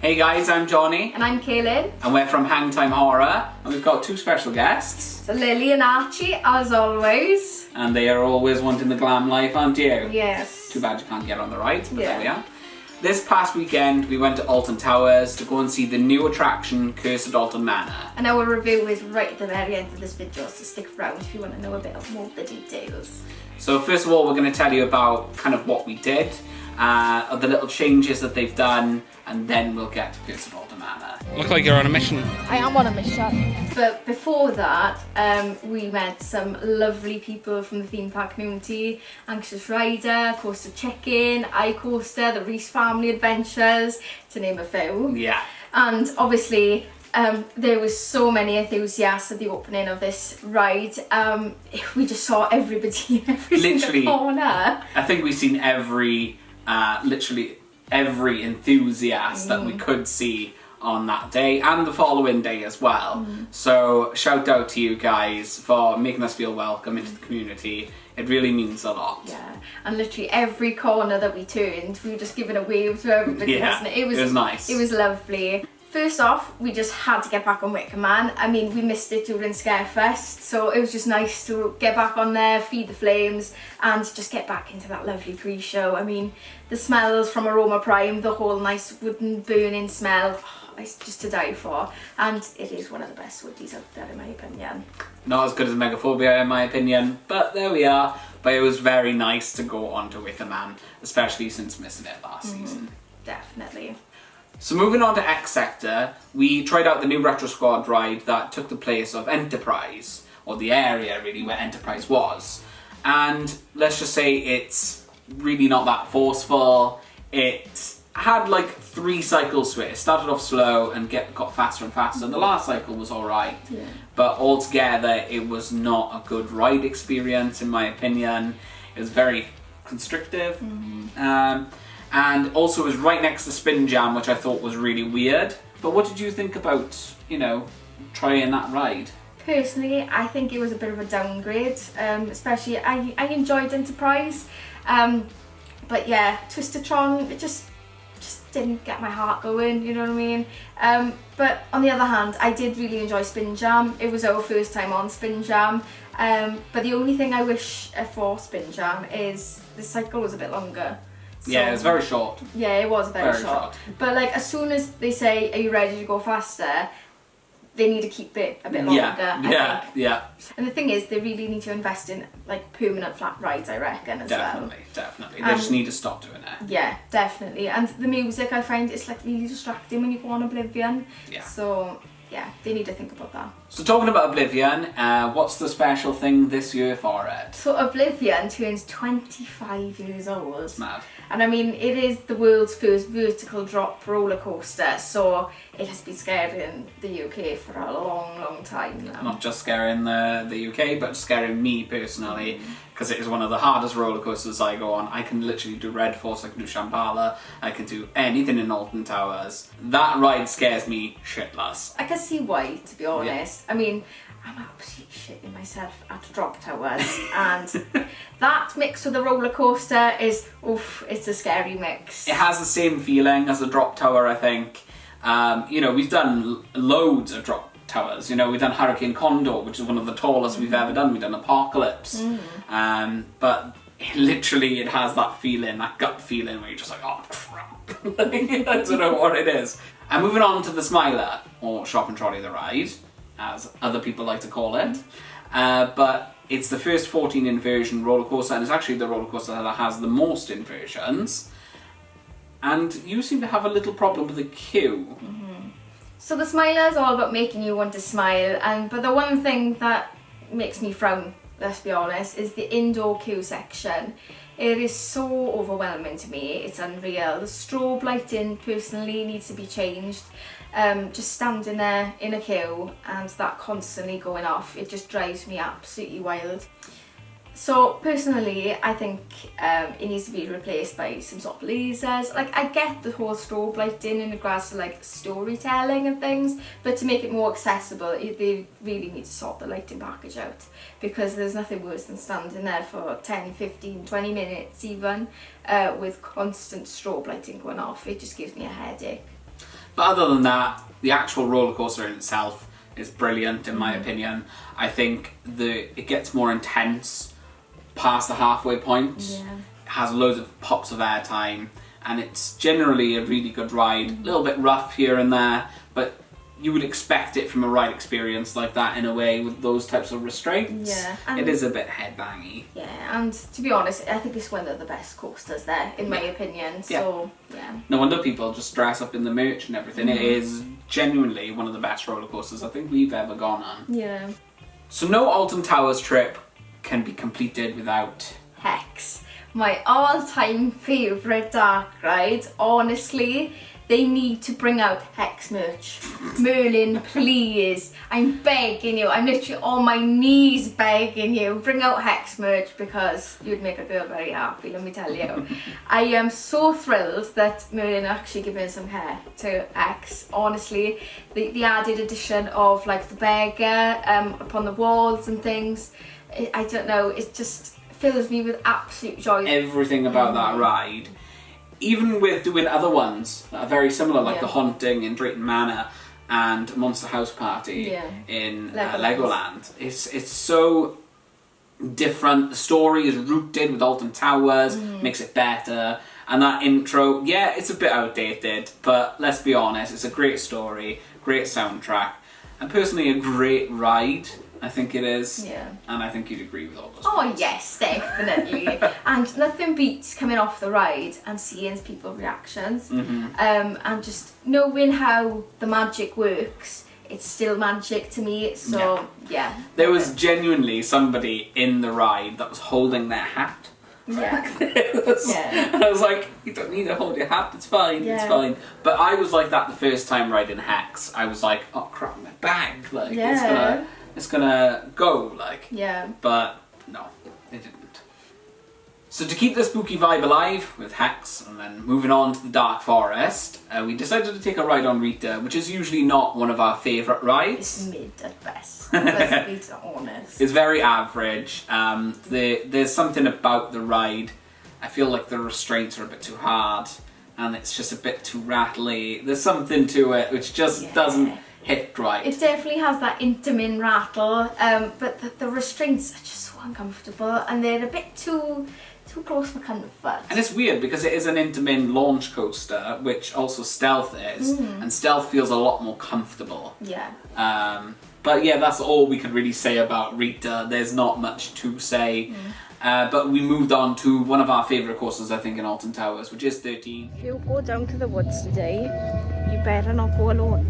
Hey guys, I'm Johnny. And I'm Kaylin. And we're from Hang Time Horror. And we've got two special guests. So Lily and Archie, as always. And they are always wanting the glam life, aren't you? Yes. Too bad you can't get on the ride, but Yeah. there we are. This past weekend, we went to Alton Towers to go and see the new attraction, Cursed Alton Manor. And our review is right at the very end of this video, so stick around if you want to know a bit more of the details. So first of all, we're going to tell you about kind of what we did, the little changes that they've done, and then we'll get to Cursed Alton Manor. Look like you're on a mission. I am on a mission. But before that, we met some lovely people from the theme park community. Anxious Rider, Coaster Chicken, iCoaster, the Reese Family Adventures, to name a few. Yeah. And obviously, there was so many enthusiasts at the opening of this ride. We just saw everybody in every single corner. I think we've seen literally every enthusiast that we could see on that day and the following day as well. So shout out to you guys for making us feel welcome into the community. It really means a lot. Yeah, and literally every corner that we turned, we were just giving a wave to everybody. Yeah, it was nice. It was lovely. First off, we just had to get back on Wicker Man. I mean, we missed it during Scarefest, so it was just nice to get back on there, feed the flames, and just get back into that lovely pre-show. I mean, the smells from Aroma Prime, the whole nice wooden burning smell, it's just to die for. And it is one of the best woodies out there, in my opinion. Not as good as Megaphobia, in my opinion, but there we are. But it was very nice to go on to Wicker Man, especially since missing it last season. Definitely. So moving on to X Sector, we tried out the new Retro Squad ride that took the place of Enterprise, or the area really where Enterprise was. And let's just say it's really not that forceful. It had like 3 cycles to it. It started off slow and got faster and faster. The last cycle was alright, but altogether it was not a good ride experience in my opinion. It was very constrictive. And also it was right next to Spin Jam, which I thought was really weird. But what did you think about, trying that ride? Personally, I think it was a bit of a downgrade, especially I enjoyed Enterprise, but yeah, Twistertron, it just didn't get my heart going, you know what I mean? But on the other hand, I did really enjoy Spin Jam. It was our first time on Spin Jam, but the only thing I wish for Spin Jam is the cycle was a bit longer. So, yeah, it was very short. Yeah, it was very short. But like, as soon as they say, are you ready to go faster, they need to keep it a bit longer, I think. Yeah. And the thing is, they really need to invest in like permanent flat rides, I reckon, as well. Definitely. They just need to stop doing it. Yeah, definitely. And the music, I find it's like really distracting when you go on Oblivion. Yeah. So yeah, they need to think about that. So talking about Oblivion, what's the special thing this year for it? So Oblivion turns 25 years old. It's mad. And I mean, it is the world's first vertical drop roller coaster, so it has been scaring the UK for a long, long time now. Not just scaring the UK, but scaring me personally, because it is one of the hardest roller coasters I go on. I can literally do Red Force, I can do Shambhala, I can do anything in Alton Towers. That ride scares me shitless. I can see why, to be honest. I mean, I'm absolutely shitting myself at Drop Towers, and that mix with the roller coaster is, it's a scary mix. It has the same feeling as a drop tower, I think. We've done loads of drop towers. We've done Hurricane Condor, which is one of the tallest we've ever done. We've done Apocalypse. But it has that feeling, that gut feeling where you're just like, oh crap. I don't know what it is. And moving on to the Smiler, or Shop and Trolley the Ride, as other people like to call it. But it's the first 14 inversion roller coaster, and it's actually the roller coaster that has the most inversions. And you seem to have a little problem with the queue. So the Smiler is all about making you want to smile, but the one thing that makes me frown, let's be honest, is the indoor queue section. It is so overwhelming to me, it's unreal. The strobe lighting personally needs to be changed. Just standing there in a queue and that constantly going off, it just drives me absolutely wild. So personally, I think it needs to be replaced by some sort of lasers. Like, I get the whole strobe lighting in regards to like storytelling and things, but to make it more accessible, they really need to sort the lighting package out, because there's nothing worse than standing there for 10, 15, 20 minutes even with constant strobe lighting going off. It just gives me a headache. But other than that, the actual roller coaster in itself is brilliant in my opinion. I think it gets more intense past the halfway point. Yeah. It has loads of pops of airtime, and it's generally a really good ride. A little bit rough here and there, but you would expect it from a ride experience like that in a way with those types of restraints. Yeah, it is a bit headbangy. Yeah, and to be honest, I think it's one of the best coasters there, in my opinion. So, yeah. No wonder people just dress up in the merch and everything. It is genuinely one of the best roller coasters I think we've ever gone on. Yeah. So no Alton Towers trip can be completed without Hex. My all-time favourite dark ride, honestly. They need to bring out Hex merch. Merlin, please. I'm begging you. I'm literally on my knees begging you. Bring out Hex merch because you'd make a girl very happy, let me tell you. I am so thrilled that Merlin actually given some hair to Hex. Honestly, the added addition of like the beggar upon the walls and things. I don't know, it just fills me with absolute joy. Everything about that ride. Even with doing other ones that are very similar, like The Haunting in Drayton Manor and Monster House Party in Legoland. It's so different. The story is rooted with Alton Towers, makes it better. And that intro, it's a bit outdated, but let's be honest, it's a great story, great soundtrack, and personally a great ride. I think it is. Yeah. And I think you'd agree with all those points. Yes, definitely. And nothing beats coming off the ride and seeing people's reactions. And just knowing how the magic works. It's still magic to me, so There was genuinely somebody in the ride that was holding their hat. Yeah. And I was like, you don't need to hold your hat, it's fine, it's fine. But I was like that the first time riding Hex. I was like, oh crap, my bag, like it's gonna go, like. Yeah. But no, it didn't. So to keep the spooky vibe alive with Hex, and then moving on to the Dark Forest, we decided to take a ride on Rita, which is usually not one of our favourite rides. It's mid at best, let's be honest. It's very average. There's something about the ride, I feel like the restraints are a bit too hard, and it's just a bit too rattly. There's something to it which just doesn't hit right. It definitely has that intimate rattle, but the restraints are just so uncomfortable, and they're a bit too close for comfort. And it's weird because it is an Intamin launch coaster, which also Stealth is, and Stealth feels a lot more comfortable. Yeah. But yeah, that's all we could really say about Rita. There's not much to say. But we moved on to one of our favourite coasters, I think, in Alton Towers, which is 13. If you go down to the woods today, you better not go alone.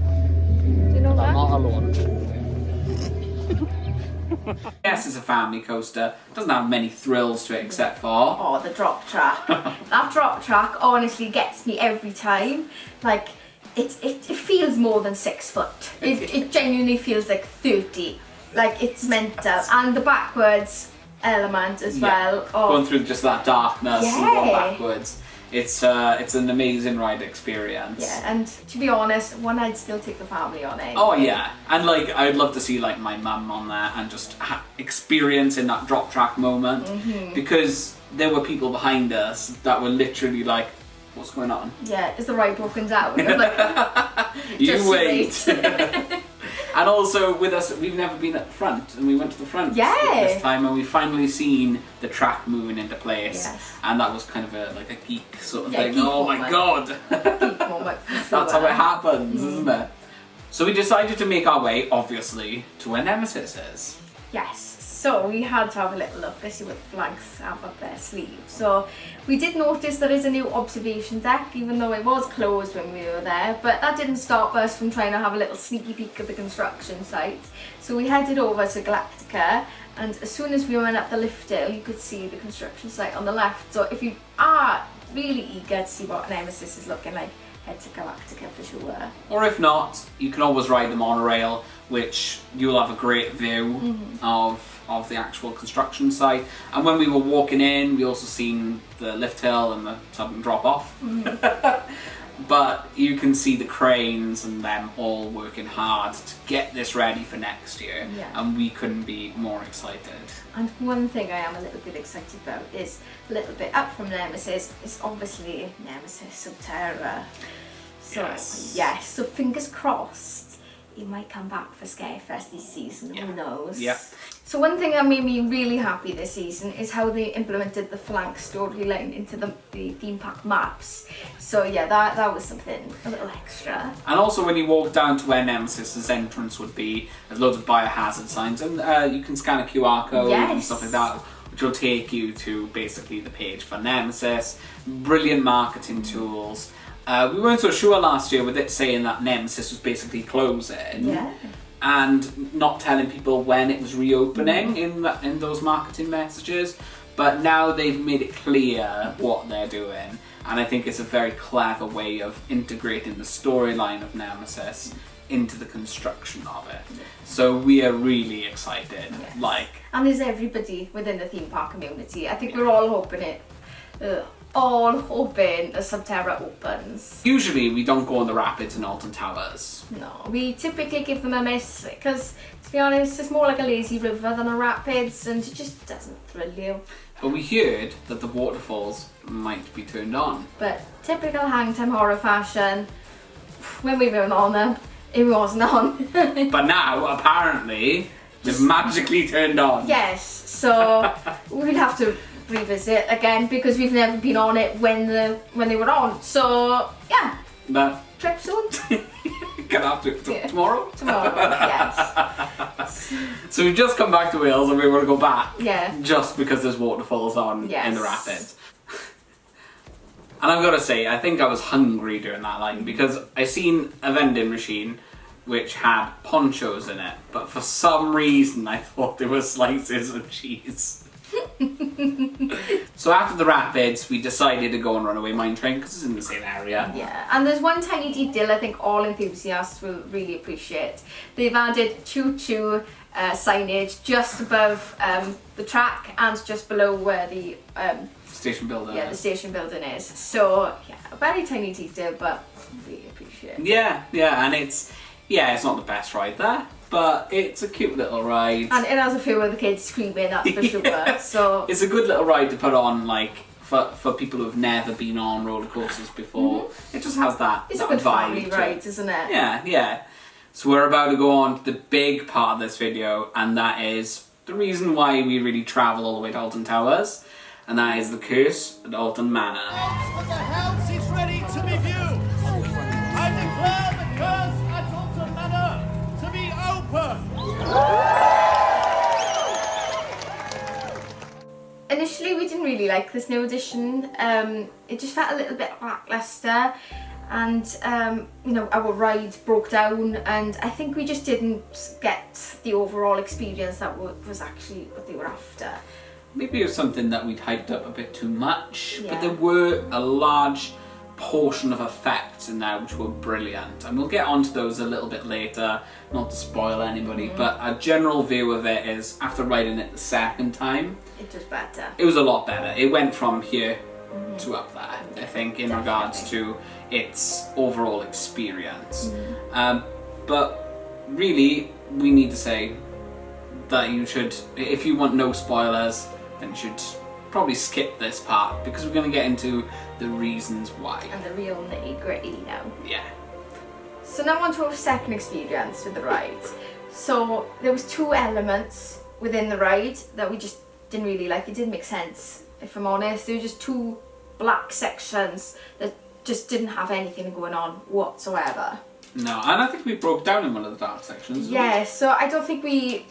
Do you know that? I'm not alone. Yes, it's a family coaster. Doesn't have many thrills to it except for... Oh, the drop track. That drop track honestly gets me every time. Like, it feels more than 6 foot. It genuinely feels like 30. Like, it's mental. And the backwards element as well. Oh. Going through just that darkness and going backwards. It's an amazing ride experience. Yeah, and to be honest, one I'd still take the family on it. Oh yeah, and like I'd love to see like my mum on there and just experience in that drop track moment, because there were people behind us that were literally like, what's going on? Yeah, is the ride broken down? I'm like, you wait. And also with us, we've never been at the front, and we went to the front this time, and we finally seen the track moving into place, and that was kind of a geek sort of thing. Oh my god, geek moment. That's how it happens, isn't it? So we decided to make our way, obviously, to where Nemesis is. Yes. So we had to have a little look to see what the flags have up their sleeve. So we did notice there is a new observation deck, even though it was closed when we were there, but that didn't stop us from trying to have a little sneaky peek at the construction site. So we headed over to Galactica, and as soon as we went up the lift hill, you could see the construction site on the left. So if you are really eager to see what Nemesis is looking like, head to Galactica for sure. Or if not, you can always ride the monorail, which you'll have a great view of the actual construction site. And when we were walking in, we also seen the lift hill and the sudden drop off. But you can see the cranes and them all working hard to get this ready for next year, and we couldn't be more excited. And one thing I am a little bit excited about is a little bit up from Nemesis is obviously Nemesis Subterra. So Yes. yes, so fingers crossed he might come back for Scarefest this season. Yeah. Who knows? Yeah. So one thing that made me really happy this season is how they implemented the flank storyline into the theme park maps. So yeah, that was something a little extra. And also when you walk down to where Nemesis's entrance would be, there's loads of biohazard signs, and you can scan a QR code and stuff like that, which will take you to basically the page for Nemesis. Brilliant marketing tools. We weren't so sure last year with it saying that Nemesis was basically closing. Yeah. And not telling people when it was reopening in those marketing messages, but now they've made it clear what they're doing, and I think it's a very clever way of integrating the storyline of Nemesis into the construction of it. So we are really excited. Yes. And there's everybody within the theme park community. I think we're all hoping a Subterra opens. Usually we don't go on the rapids in Alton Towers. No, we typically give them a miss because, to be honest, it's more like a lazy river than a rapids, and it just doesn't thrill you. But we heard that the waterfalls might be turned on. But typical Hangtime Horror fashion, when we were on them, it wasn't on. But now, apparently, they've magically turned on. Yes, so we'll have to revisit again because we've never been on it when they were on. So yeah, But trip soon. gonna have to tomorrow. Tomorrow, yes. So we've just come back to Wales and we want to go back. Yeah. Just because there's waterfalls on in Yes. the rapids. And I've got to say, I think I was hungry during that line because I seen a vending machine which had ponchos in it, but for some reason I thought there were slices of cheese. So after the rapids, we decided to go on Runaway Mine Train because it's in the same area. Yeah, and there's one tiny detail I think all enthusiasts will really appreciate. They've added choo-choo signage just above the track and just below where the Station building. the station building is. So yeah, a very tiny detail, but really appreciate it. Yeah, and it's not the best ride there, but it's a cute little ride. And it has a few of the kids screaming, that's for sure. So it's a good little ride to put on, like for people who've never been on roller coasters before. It just has that it's that a good vibe family to ride, it. isn't it? Yeah. So we're about to go on to the big part of this video, and that is the reason why we really travel all the way to Alton Towers, and that is the curse at Alton Manor. But the house is ready to be viewed. I declare the curse at Alton Manor to be open. Initially we didn't really like this new edition. It just felt a little bit lackluster, and our ride broke down, and I think we just didn't get the overall experience that was actually what they were after. Maybe it was something that we'd hyped up a bit too much, Yeah. but there were a large portion of effects in there which were brilliant, and we'll get onto those a little bit later, not to spoil anybody, but a general view of it is, after riding it the second time, It was better. it was a lot better. It went from here to up there, I think, in regards to its overall experience. But really, we need to say that you should, if you want no spoilers, then you should probably skip this part, because we're going to get into the reasons why. And the real nitty gritty now. Yeah. So now on to our second experience with the ride. So there was two elements within the ride that we just didn't really like. It didn't make sense, if I'm honest. There were just two black sections that just didn't have anything going on whatsoever. No, and I think we broke down in one of the dark sections. didn't we? Yeah, so I don't think we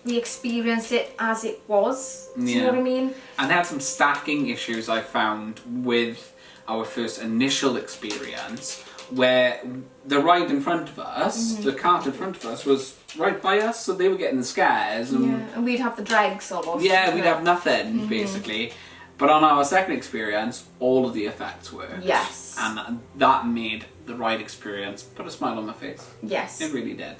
experienced it as it was. Do you know what I mean? And they had some stacking issues I found with our first initial experience, where the ride in front of us, the cart in front of us, was right by us, so they were getting the scares. And Yeah, and we'd have the dregs almost. yeah, we'd have nothing, basically. But on our second experience, all of the effects were. Yes. And that made the ride experience put a smile on my face. Yes. It really did.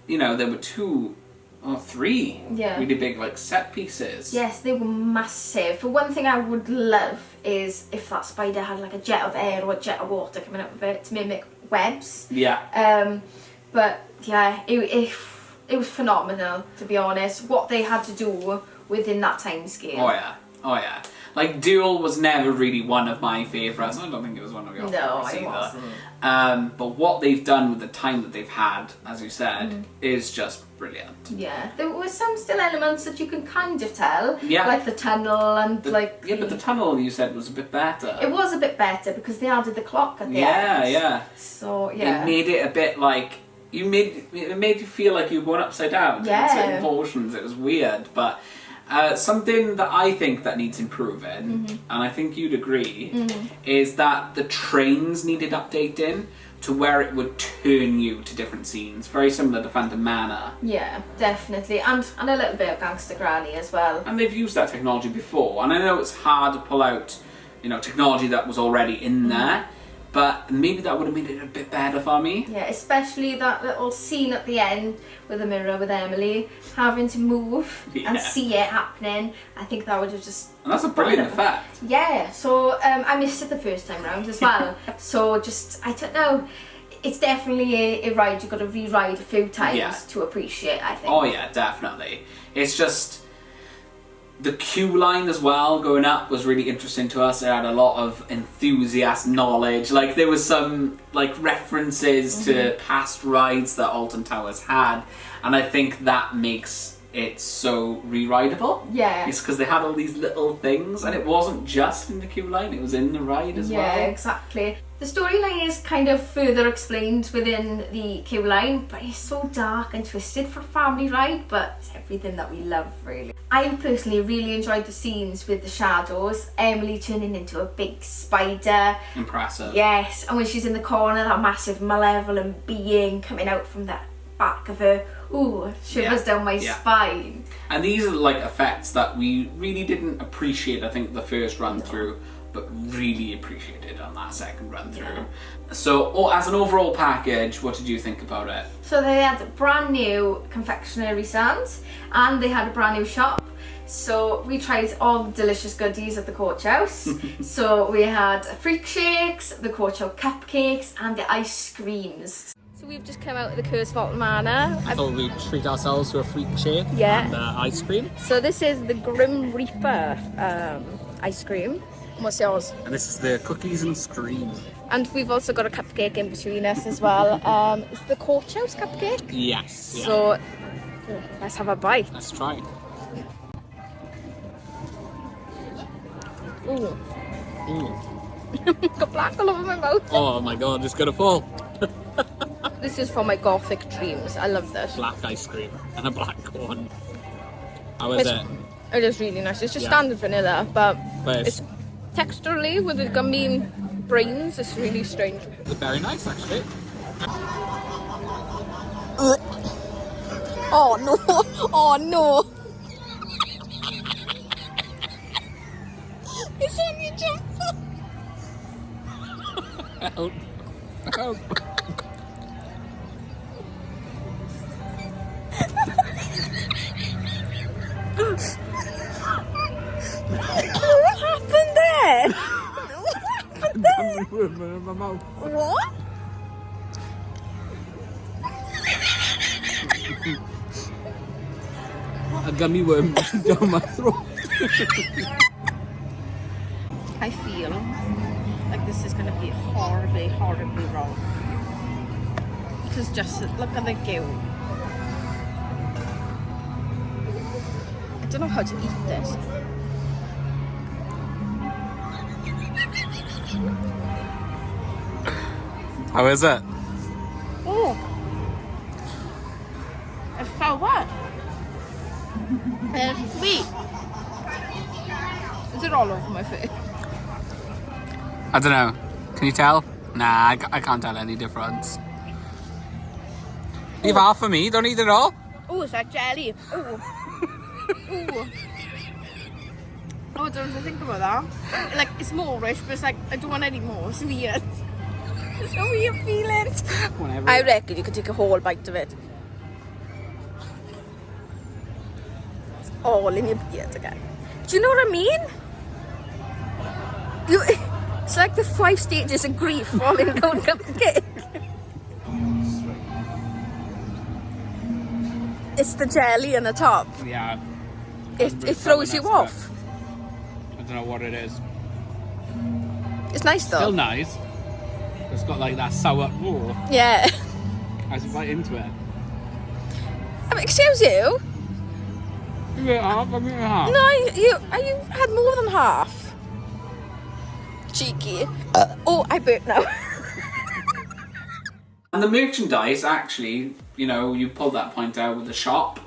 There were two or three really big set pieces. Yes, they were massive. But one thing I would love is if that spider had like a jet of air or a jet of water coming up with it to mimic webs. Yeah. But yeah, it was phenomenal, to be honest, what they had to do within that time scale. Oh yeah. Like, Duel was never really one of my favourites. I don't think it was one of your favourites either. Wasn't. But what they've done with the time that they've had, as you said, is just brilliant. Yeah, there were some still elements that you can kind of tell. Yeah. Like the tunnel and Yeah, but the tunnel, you said, was a bit better. It was a bit better because they added the clock at the end. Yeah. So, yeah. It made it a bit like... It made you feel like you were going upside down. Yeah. In certain portions. It was weird, but... something that I think that needs improving, and I think you'd agree, is that the trains needed updating to where it would turn you to different scenes. Very similar to Alton Manor. Yeah, definitely. And a little bit of Gangster Granny as well. And they've used that technology before. And I know it's hard to pull out, technology that was already in there. But maybe that would have made it a bit better for me. Yeah, especially that little scene at the end with the mirror with Emily having to move and see it happening. I think that would have just... And that's a brilliant effect. Yeah, so I missed it the first time round as well. So just, I don't know, it's definitely a ride you've got to re-ride a few times to appreciate, I think. Oh yeah, definitely. It's just... The queue line as well, going up, was really interesting to us. It had a lot of enthusiast knowledge. Like, there was some, references to past rides that Alton Towers had. And I think that makes it so re-rideable. Yeah. It's because they had all these little things, and it wasn't just in the queue line, it was in the ride as well. Yeah, exactly. The storyline is kind of further explained within the queue line, but it's so dark and twisted for a family ride, but it's everything that we love, really. I personally really enjoyed the scenes with the shadows, Emily turning into a big spider. Impressive. Yes, and when she's in the corner, that massive malevolent being coming out from the back of her. Ooh, shivers down my spine. And these are effects that we really didn't appreciate, I think, the first run through, but really appreciated on that second run through. So, as an overall package, what did you think about it? So they had brand new confectionery stands and they had a brand new shop. So we tried all the delicious goodies at the coach house. So we had freak shakes, the coach house cupcakes and the ice creams. So we've just come out of the Curse of Alton Manor. I thought we'd treat ourselves to a freak shake and ice cream. So this is the Grim Reaper ice cream. What's yours? And this is the cookies and scream. And we've also got a cupcake in between us as well. It's the Coach House cupcake. Yes. Yeah. So let's have a bite. Let's try. Ooh. Mm. Got black all over my mouth. Oh my god, it's gonna fall. This is for my gothic dreams. I love this. Black ice cream and a black one. How is it? It is really nice. It's just standard vanilla, but it's texturally with the gummy brains, it's really strange. very nice actually. Oh no! Oh no! It's on your jumper! Help. Help. What happened there? What happened there? In my mouth. What? A gummy worm down my throat. I feel like this is going to be horribly, horribly wrong. Because just look at the goo. I don't know how to eat this. How is it? Oh, it's so what? It's sweet. Is it all over my face? I don't know. Can you tell? Nah, I can't tell any difference. Leave half for me. Don't eat it all. Oh, it's like jelly. Oh. Ooh. Oh, I don't know what to think about that. Like, it's more-ish, but it's like, I don't want any more. It's weird. It's a weird feeling. Whenever. I reckon you could take a whole bite of it. It's all in your beard again. Do you know what I mean? It's like the 5 stages of grief falling down cupcake. It's the jelly on the top. Yeah. It throws you off. I don't know what it is. It's nice though. Still nice. It's got like that sour. Ooh, Yeah. I was right into it. Excuse you? You ate half, I ate half. No, you had more than half. Cheeky. Oh, I burped now. And the merchandise, actually, you know, you pulled that point out with the shop.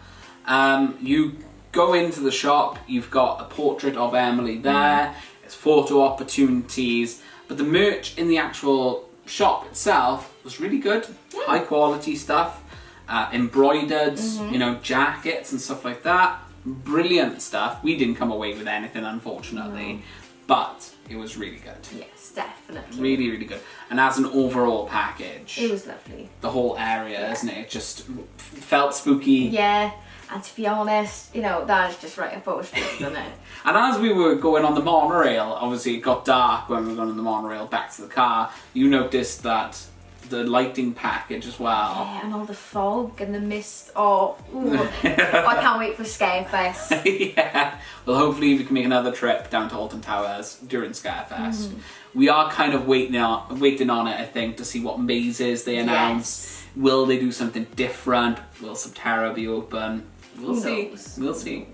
You go into the shop, you've got a portrait of Emily there, it's photo opportunities, but the merch in the actual shop itself was really good. High quality stuff, embroidered, you know, jackets and stuff like that. Brilliant stuff. We didn't come away with anything, unfortunately, but it was really good. Yes, definitely. Really, really good. And as an overall package, It was lovely. the whole area, isn't it? It just felt spooky. Yeah, and to be honest, you know, that is just right up our street, isn't it? And as we were going on the monorail, obviously it got dark when we were going on the monorail back to the car, you noticed that the lighting package as well. Yeah, and all the fog and the mist. Oh, ooh. I can't wait for Scarefest. Yeah. Well, hopefully we can make another trip down to Alton Towers during Scarefest. We are kind of waiting on it, I think, to see what mazes they announce. Yes. Will they do something different? Will Subterra be open? We'll Who see. knows? We'll see.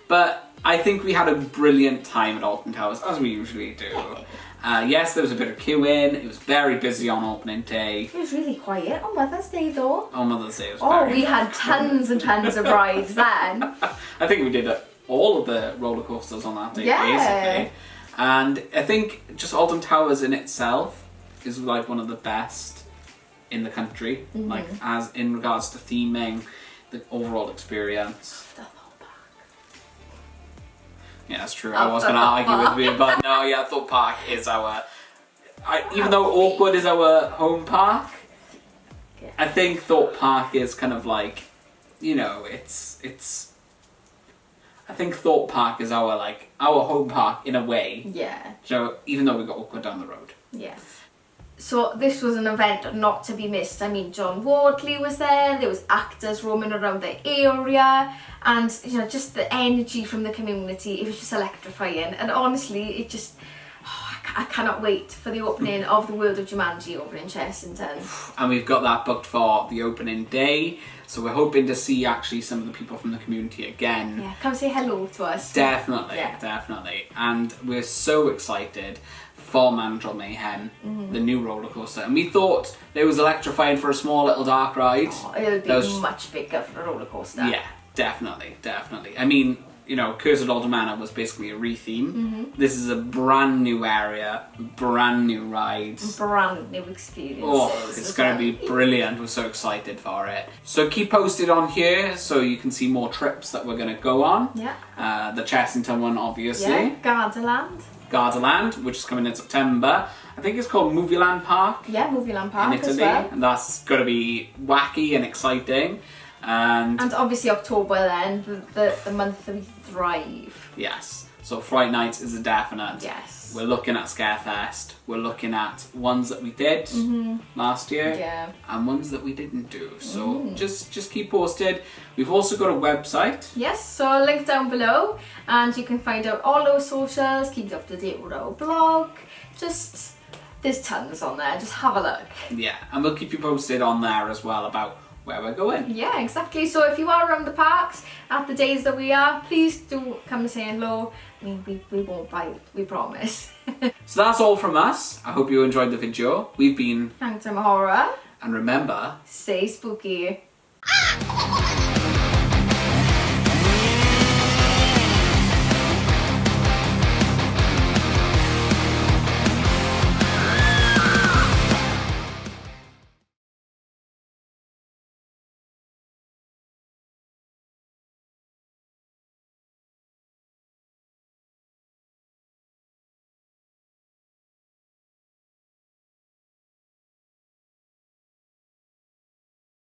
But I think we had a brilliant time at Alton Towers, as we usually do. Yes, there was a bit of queuing. It was very busy on opening day. It was really quiet on Mother's Day though. On Mother's Day, it was Oh, very... we had tons and tons of rides then. I think we did all of the roller coasters on that day, Yeah. basically. And I think just Alton Towers in itself is like one of the best in the country. Like, as in regards to theming, the overall experience. The whole park. Yeah, that's true. I was going to argue with you, but no, yeah, Thorpe Park is our... even though Awkward is our home park, I think Thorpe Park is kind of like, you know, it's... I think Thorpe Park is our home park in a way. Yeah. So even though we got Awkward down the road. Yes. So this was an event not to be missed. I mean, John Wardley was there was actors roaming around the area, and you know, just the energy from the community, it was just electrifying. And honestly, it just, I cannot wait for the opening of the World of Jumanji over in Chessington. And we've got that booked for the opening day, so we're hoping to see actually some of the people from the community again. Yeah, come say hello to us. Definitely, Yeah. definitely. And we're so excited for Mandrill Mayhem, the new roller coaster. And we thought it was electrifying for a small little dark ride. Oh, it'll be That was- much bigger for a roller coaster. Yeah, definitely, definitely. I mean, you know, Curse of Alton Manor was basically a retheme. This is a brand new area, brand new rides. Brand new experiences. Oh, it's going to be brilliant. We're so excited for it. So keep posted on here so you can see more trips that we're going to go on. Yeah. The Chessington one, obviously. Yeah, Gardaland. Gardaland, which is coming in September. I think it's called Movieland Park Yeah, Movieland Park in Italy. as well. And that's going to be wacky and exciting. And obviously October then, the month that we thrive. yes, so Fright Nights is a definite. Yes. We're looking at Scarefest. We're looking at ones that we did last year. Yeah. And ones that we didn't do. So just keep posted. We've also got a website. Yes, so I'll link down below and you can find out all our socials, keep up to date with our blog. Just, there's tons on there, just have a look. Yeah, and we'll keep you posted on there as well about where we're going. Yeah, exactly. So if you are around the parks at the days that we are, please do come and say hello. I mean, we won't bite, we promise. So that's all from us. I hope you enjoyed the video. We've been... Thanks, I'm Horror. And remember... Stay spooky. Ah!